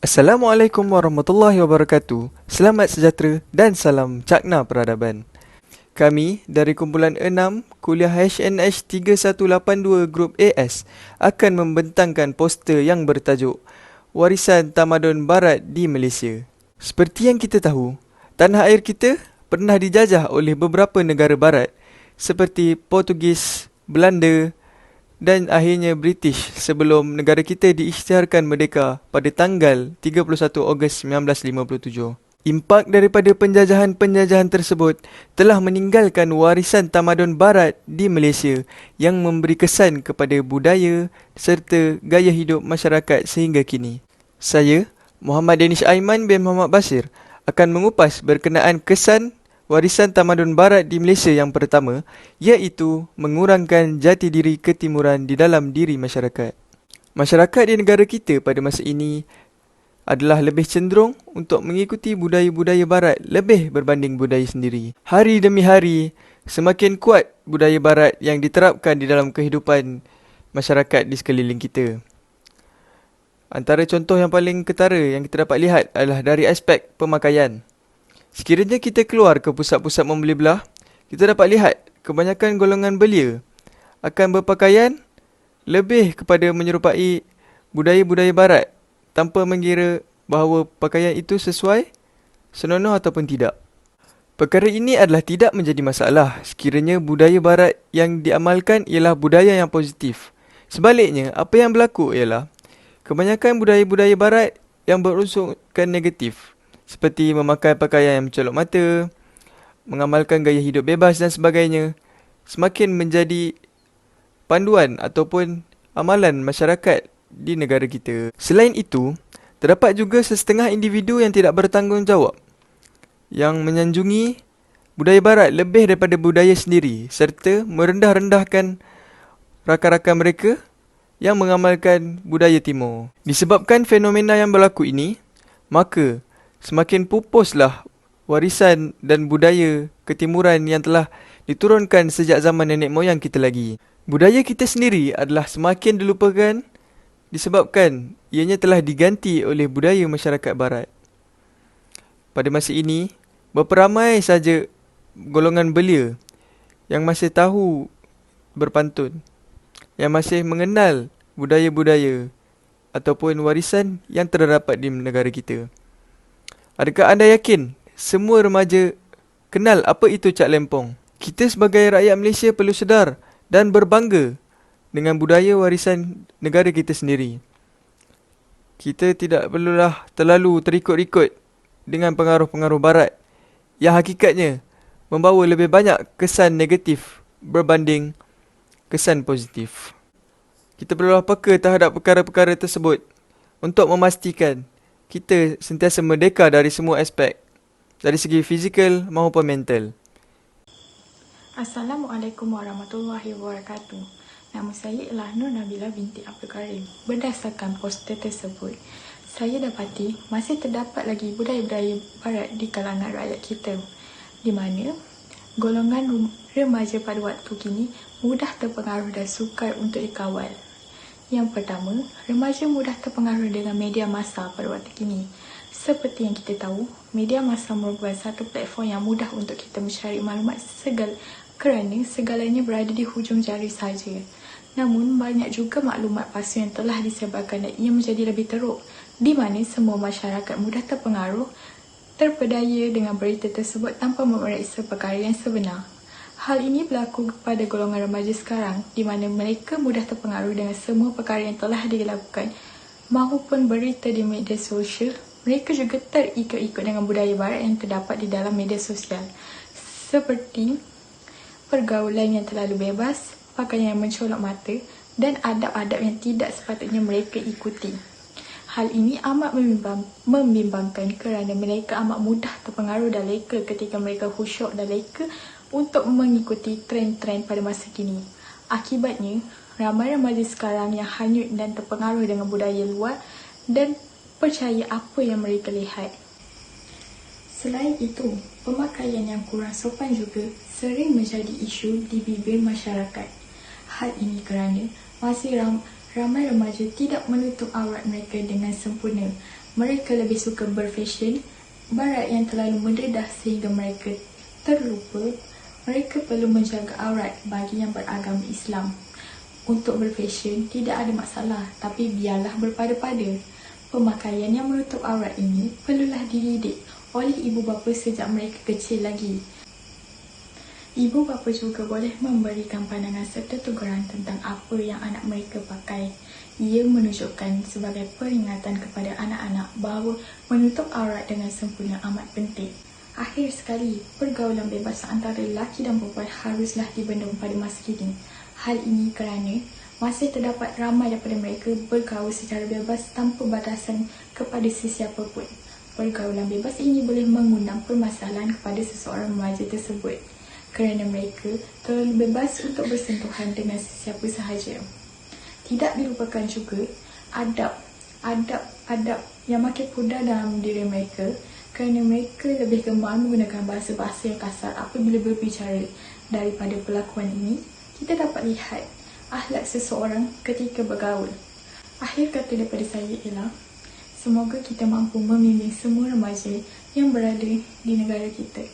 Assalamualaikum warahmatullahi wabarakatuh. Selamat sejahtera dan salam cakna peradaban. Kami dari kumpulan 6 kuliah HNH 3182 Grup AS akan membentangkan poster yang bertajuk Warisan Tamadun Barat di Malaysia. Seperti yang kita tahu, tanah air kita pernah dijajah oleh beberapa negara barat seperti Portugis, Belanda dan akhirnya British sebelum negara kita diisytiharkan merdeka pada tanggal 31 Ogos 1957. Impak daripada penjajahan-penjajahan tersebut telah meninggalkan warisan tamadun barat di Malaysia yang memberi kesan kepada budaya serta gaya hidup masyarakat sehingga kini. Saya, Muhammad Danish Aiman bin Muhammad Basir, akan mengupas berkenaan kesan warisan tamadun barat di Malaysia yang pertama, iaitu mengurangkan jati diri ketimuran di dalam diri masyarakat. Masyarakat di negara kita pada masa ini adalah lebih cenderung untuk mengikuti budaya-budaya barat lebih berbanding budaya sendiri. Hari demi hari, semakin kuat budaya barat yang diterapkan di dalam kehidupan masyarakat di sekeliling kita. Antara contoh yang paling ketara yang kita dapat lihat adalah dari aspek pemakaian. Sekiranya kita keluar ke pusat-pusat membeli belah, kita dapat lihat kebanyakan golongan belia akan berpakaian lebih kepada menyerupai budaya-budaya barat tanpa mengira bahawa pakaian itu sesuai, senonoh ataupun tidak. Perkara ini adalah tidak menjadi masalah sekiranya budaya barat yang diamalkan ialah budaya yang positif. Sebaliknya, apa yang berlaku ialah kebanyakan budaya-budaya barat yang berunsurkan negatif, seperti memakai pakaian yang mencolok mata, mengamalkan gaya hidup bebas dan sebagainya, semakin menjadi panduan ataupun amalan masyarakat di negara kita. Selain itu, terdapat juga sesetengah individu yang tidak bertanggungjawab yang menyanjungi budaya barat lebih daripada budaya sendiri serta merendah-rendahkan rakan-rakan mereka yang mengamalkan budaya timur. Disebabkan fenomena yang berlaku ini, maka semakin pupuslah warisan dan budaya ketimuran yang telah diturunkan sejak zaman nenek moyang kita lagi. Budaya kita sendiri adalah semakin dilupakan disebabkan ianya telah diganti oleh budaya masyarakat barat. Pada masa ini, berapa ramai saja golongan belia yang masih tahu berpantun, yang masih mengenal budaya-budaya ataupun warisan yang terdapat di negara kita. Adakah anda yakin semua remaja kenal apa itu Cak Lempong? Kita sebagai rakyat Malaysia perlu sedar dan berbangga dengan budaya warisan negara kita sendiri. Kita tidak perlulah terlalu terikut-ikut dengan pengaruh-pengaruh barat yang hakikatnya membawa lebih banyak kesan negatif berbanding kesan positif. Kita perlulah peka terhadap perkara-perkara tersebut untuk memastikan kita sentiasa merdeka dari semua aspek, dari segi fizikal maupun mental. Assalamualaikum warahmatullahi wabarakatuh. Nama saya ialah Nur Nabila binti Abdul Karim. Berdasarkan poster tersebut, saya dapati masih terdapat lagi budaya-budaya barat di kalangan rakyat kita, di mana golongan remaja pada waktu kini mudah terpengaruh dan sukar untuk dikawal. Yang pertama, remaja mudah terpengaruh dengan media massa pada waktu kini. Seperti yang kita tahu, media massa merupakan satu platform yang mudah untuk kita mencari maklumat kerana segalanya berada di hujung jari saja. Namun, banyak juga maklumat palsu yang telah disebarkan dan ia menjadi lebih teruk, di mana semua masyarakat mudah terpedaya dengan berita tersebut tanpa memeriksa perkara yang sebenar. Hal ini berlaku kepada golongan remaja sekarang, di mana mereka mudah terpengaruh dengan semua perkara yang telah dilakukan maupun berita di media sosial. Mereka juga terikut-ikut dengan budaya barat yang terdapat di dalam media sosial, seperti pergaulan yang terlalu bebas, pakaian yang mencolok mata dan adab-adab yang tidak sepatutnya mereka ikuti. Hal ini amat membimbangkan kerana mereka amat mudah terpengaruh dan leka ketika mereka khusyuk dan leka untuk mengikuti trend-trend pada masa kini. Akibatnya, ramai remaja sekarang yang hanyut dan terpengaruh dengan budaya luar dan percaya apa yang mereka lihat. Selain itu, pemakaian yang kurang sopan juga sering menjadi isu di bibir masyarakat. Hal ini kerana masih ramai remaja tidak menutup aurat mereka dengan sempurna. Mereka lebih suka berfashion, barat yang terlalu mendedah sehingga mereka terlupa mereka perlu menjaga aurat bagi yang beragama Islam. Untuk berfashion tidak ada masalah, tapi biarlah berpada-pada. Pemakaian yang menutup aurat ini perlulah dididik oleh ibu bapa sejak mereka kecil lagi. Ibu bapa juga boleh memberikan pandangan serta teguran tentang apa yang anak mereka pakai. Ia menunjukkan sebagai peringatan kepada anak-anak bahawa menutup aurat dengan sempurna amat penting. Akhir sekali, pergaulan bebas antara lelaki dan perempuan haruslah dibendung pada masa kini. Hal ini kerana masih terdapat ramai daripada mereka bergaul secara bebas tanpa batasan kepada sesiapa pun. Pergaulan bebas ini boleh mengundang permasalahan kepada seseorang remaja tersebut kerana mereka terlalu bebas untuk bersentuhan dengan sesiapa sahaja. Tidak dilupakan juga adab yang makin pudar dalam diri mereka kerana mereka lebih gemar menggunakan bahasa-bahasa yang kasar apabila berbicara. Daripada pelakuan ini, kita dapat lihat akhlak seseorang ketika bergaul. Akhir kata daripada saya ialah, semoga kita mampu membimbing semua remaja yang berada di negara kita.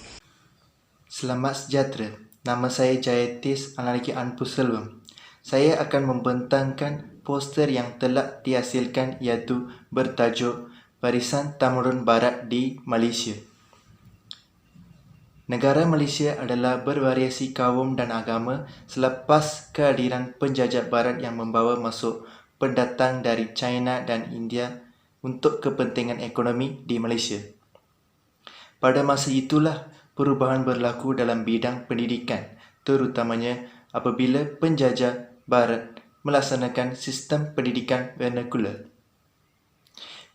Selamat sejahtera. Nama saya Jayatis Analiki Anpuselwam. Saya akan membentangkan poster yang telah dihasilkan iaitu bertajuk Barisan Temurun Barat di Malaysia. Negara Malaysia adalah bervariasi kaum dan agama selepas kehadiran penjajah Barat yang membawa masuk pendatang dari China dan India untuk kepentingan ekonomi di Malaysia. Pada masa itulah perubahan berlaku dalam bidang pendidikan, terutamanya apabila penjajah Barat melaksanakan sistem pendidikan vernacular.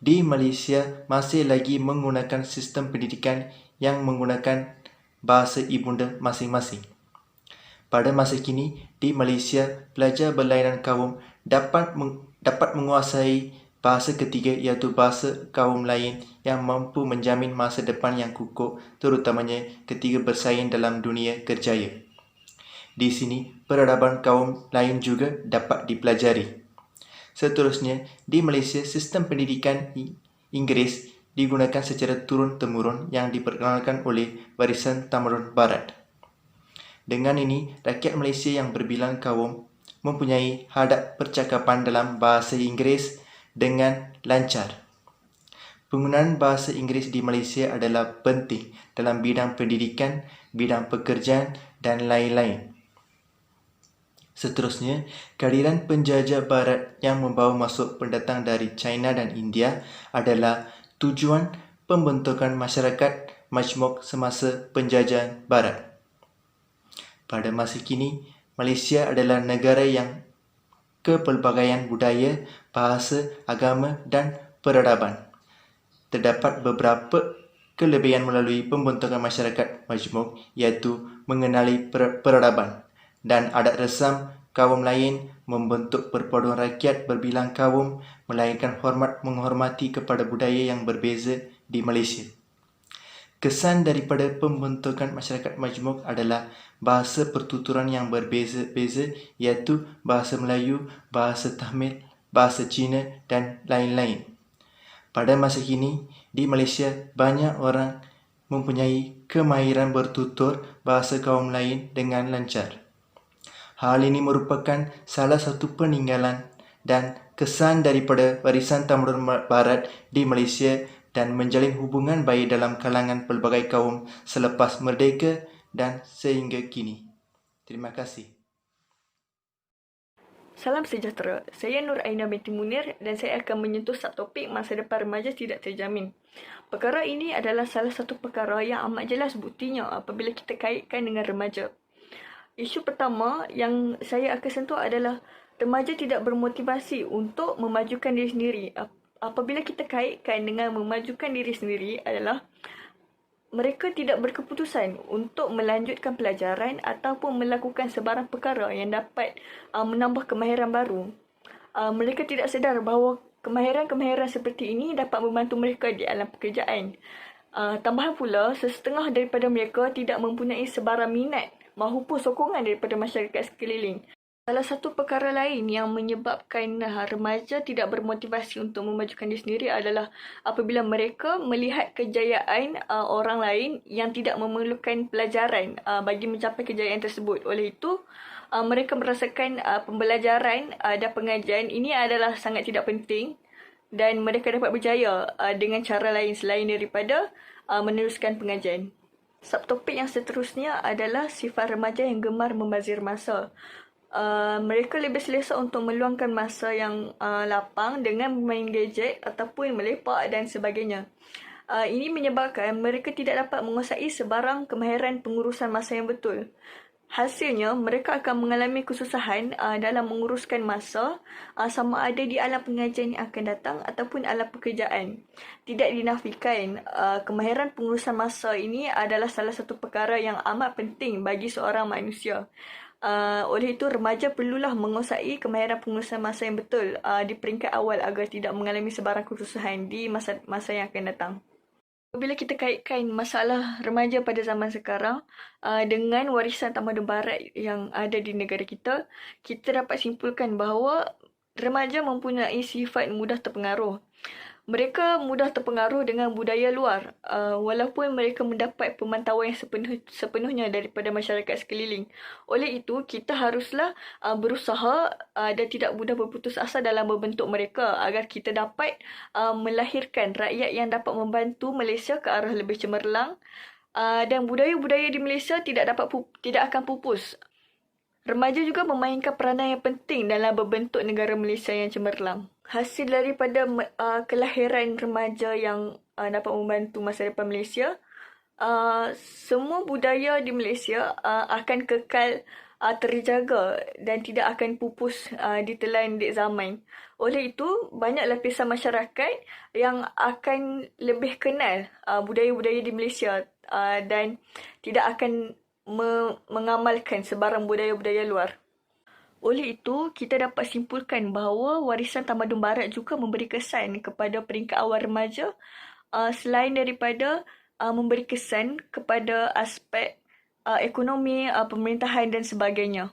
Di Malaysia masih lagi menggunakan sistem pendidikan yang menggunakan bahasa ibunda masing-masing. Pada masa kini, di Malaysia, pelajar berlainan kaum dapat menguasai bahasa ketiga iaitu bahasa kaum lain yang mampu menjamin masa depan yang kukuh, terutamanya ketika bersaing dalam dunia kerjaya. Di sini, peradaban kaum lain juga dapat dipelajari. Seterusnya, di Malaysia, sistem pendidikan Inggeris digunakan secara turun-temurun yang diperkenalkan oleh Barisan Temurun Barat. Dengan ini, rakyat Malaysia yang berbilang kaum mempunyai hadap percakapan dalam bahasa Inggeris dengan lancar. Penggunaan bahasa Inggeris di Malaysia adalah penting dalam bidang pendidikan, bidang pekerjaan dan lain-lain. Seterusnya, kehadiran penjajah Barat yang membawa masuk pendatang dari China dan India adalah tujuan pembentukan masyarakat majmuk semasa penjajahan Barat. Pada masa kini, Malaysia adalah negara yang kepelbagaian budaya, bahasa, agama dan peradaban. Terdapat beberapa kelebihan melalui pembentukan masyarakat majmuk iaitu mengenali peradaban dan adat resam kaum lain, membentuk perpaduan rakyat berbilang kaum, melahirkan hormat menghormati kepada budaya yang berbeza di Malaysia. Kesan daripada pembentukan masyarakat majmuk adalah bahasa pertuturan yang berbeza-beza iaitu bahasa Melayu, bahasa Tamil, bahasa Cina dan lain-lain. Pada masa kini, di Malaysia banyak orang mempunyai kemahiran bertutur bahasa kaum lain dengan lancar. Hal ini merupakan salah satu peninggalan dan kesan daripada Barisan Temurun Barat di Malaysia dan menjalin hubungan baik dalam kalangan pelbagai kaum selepas merdeka dan sehingga kini. Terima kasih. Salam sejahtera, saya Nur Aina binti Munir dan saya akan menyentuh subtopik masa depan remaja tidak terjamin. Perkara ini adalah salah satu perkara yang amat jelas buktinya apabila kita kaitkan dengan remaja. Isu pertama yang saya akan sentuh adalah remaja tidak bermotivasi untuk memajukan diri sendiri. Apabila kita kaitkan dengan memajukan diri sendiri adalah mereka tidak berkeputusan untuk melanjutkan pelajaran ataupun melakukan sebarang perkara yang dapat menambah kemahiran baru. Mereka tidak sedar bahawa kemahiran-kemahiran seperti ini dapat membantu mereka di alam pekerjaan. Tambahan pula, sesetengah daripada mereka tidak mempunyai sebarang minat mahupun sokongan daripada masyarakat sekeliling. Salah satu perkara lain yang menyebabkan remaja tidak bermotivasi untuk memajukan diri sendiri adalah apabila mereka melihat kejayaan orang lain yang tidak memerlukan pelajaran bagi mencapai kejayaan tersebut. Oleh itu, mereka merasakan pembelajaran dan pengajian ini adalah sangat tidak penting dan mereka dapat berjaya dengan cara lain selain daripada meneruskan pengajian. Subtopik yang seterusnya adalah sifat remaja yang gemar membazir masa. Mereka lebih selesa untuk meluangkan masa yang lapang dengan bermain gadget ataupun melepak dan sebagainya. Ini menyebabkan mereka tidak dapat menguasai sebarang kemahiran pengurusan masa yang betul. Hasilnya, mereka akan mengalami kesusahan dalam menguruskan masa sama ada di alam pengajian yang akan datang ataupun alam pekerjaan. Tidak dinafikan, kemahiran pengurusan masa ini adalah salah satu perkara yang amat penting bagi seorang manusia. Oleh itu, remaja perlulah menguasai kemahiran pengurusan masa yang betul di peringkat awal agar tidak mengalami sebarang kesusahan di masa yang akan datang. Bila kita kaitkan masalah remaja pada zaman sekarang dengan warisan tamadun barat yang ada di negara kita, kita dapat simpulkan bahawa remaja mempunyai sifat mudah terpengaruh. Mereka mudah terpengaruh dengan budaya luar walaupun mereka mendapat pemantauan yang sepenuhnya daripada masyarakat sekeliling. Oleh itu, kita haruslah berusaha dan tidak mudah berputus asa dalam membentuk mereka agar kita dapat melahirkan rakyat yang dapat membantu Malaysia ke arah lebih cemerlang dan budaya-budaya di Malaysia tidak akan pupus. Remaja juga memainkan peranan yang penting dalam membentuk negara Malaysia yang cemerlang. Hasil daripada kelahiran remaja yang dapat membantu masa depan Malaysia, semua budaya di Malaysia akan kekal terjaga dan tidak akan pupus ditelan dek zaman. Oleh itu, banyak lapisan masyarakat yang akan lebih kenal budaya-budaya di Malaysia dan tidak akan mengamalkan sebarang budaya-budaya luar. Oleh itu, kita dapat simpulkan bahawa warisan tamadun barat juga memberi kesan kepada peringkat awal remaja selain daripada memberi kesan kepada aspek ekonomi, pemerintahan dan sebagainya.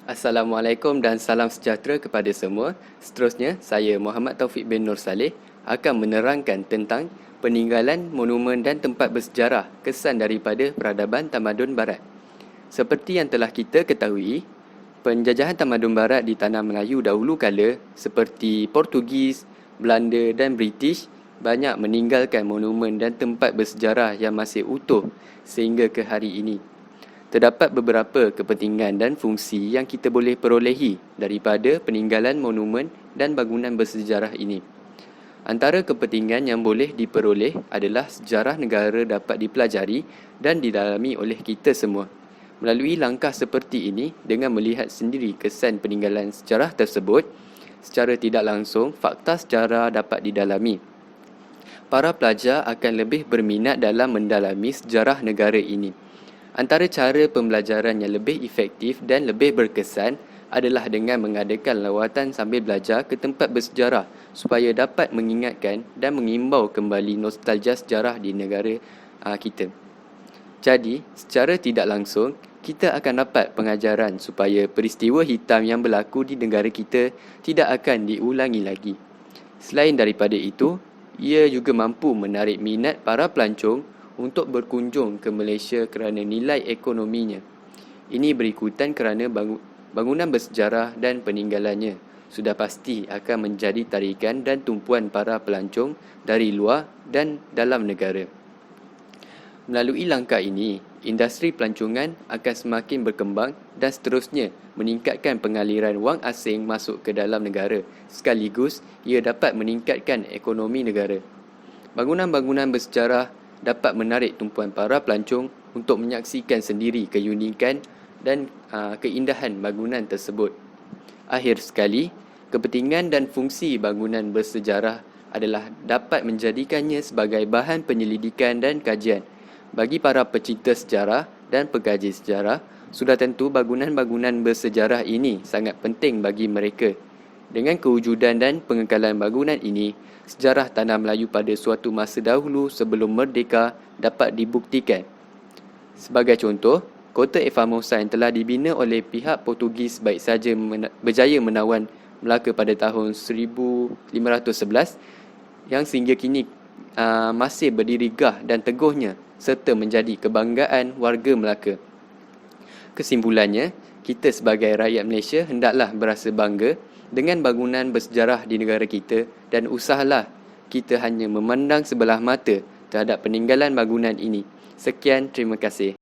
Assalamualaikum dan salam sejahtera kepada semua. Seterusnya, saya Muhammad Taufik bin Nur Saleh akan menerangkan tentang peninggalan, monumen dan tempat bersejarah kesan daripada peradaban tamadun barat. Seperti yang telah kita ketahui, penjajahan tamadun barat di tanah Melayu dahulu kala seperti Portugis, Belanda dan British banyak meninggalkan monumen dan tempat bersejarah yang masih utuh sehingga ke hari ini. Terdapat beberapa kepentingan dan fungsi yang kita boleh perolehi daripada peninggalan monumen dan bangunan bersejarah ini. Antara kepentingan yang boleh diperoleh adalah sejarah negara dapat dipelajari dan didalami oleh kita semua. Melalui langkah seperti ini, dengan melihat sendiri kesan peninggalan sejarah tersebut, secara tidak langsung, fakta sejarah dapat didalami. Para pelajar akan lebih berminat dalam mendalami sejarah negara ini. Antara cara pembelajaran yang lebih efektif dan lebih berkesan adalah dengan mengadakan lawatan sambil belajar ke tempat bersejarah supaya dapat mengingatkan dan mengimbau kembali nostalgia sejarah di negara kita. Jadi, secara tidak langsung, kita akan dapat pengajaran supaya peristiwa hitam yang berlaku di negara kita tidak akan diulangi lagi. Selain daripada itu, ia juga mampu menarik minat para pelancong untuk berkunjung ke Malaysia kerana nilai ekonominya. Ini berikutan kerana bangunan bersejarah dan peninggalannya sudah pasti akan menjadi tarikan dan tumpuan para pelancong dari luar dan dalam negara. Melalui langkah ini, industri pelancongan akan semakin berkembang dan seterusnya meningkatkan pengaliran wang asing masuk ke dalam negara. Sekaligus, ia dapat meningkatkan ekonomi negara. Bangunan-bangunan bersejarah dapat menarik tumpuan para pelancong untuk menyaksikan sendiri keunikan dan keindahan bangunan tersebut. Akhir sekali, kepentingan dan fungsi bangunan bersejarah adalah dapat menjadikannya sebagai bahan penyelidikan dan kajian. Bagi para pecinta sejarah dan pengkaji sejarah, sudah tentu bangunan-bangunan bersejarah ini sangat penting bagi mereka. Dengan kewujudan dan pengekalan bangunan ini, sejarah tanah Melayu pada suatu masa dahulu sebelum merdeka dapat dibuktikan. Sebagai contoh, Kota Formosa yang telah dibina oleh pihak Portugis baik saja berjaya menawan Melaka pada tahun 1511 yang sehingga kini masih berdiri gah dan teguhnya serta menjadi kebanggaan warga Melaka. Kesimpulannya, kita sebagai rakyat Malaysia hendaklah berasa bangga dengan bangunan bersejarah di negara kita dan usahalah kita hanya memandang sebelah mata terhadap peninggalan bangunan ini. Sekian, terima kasih.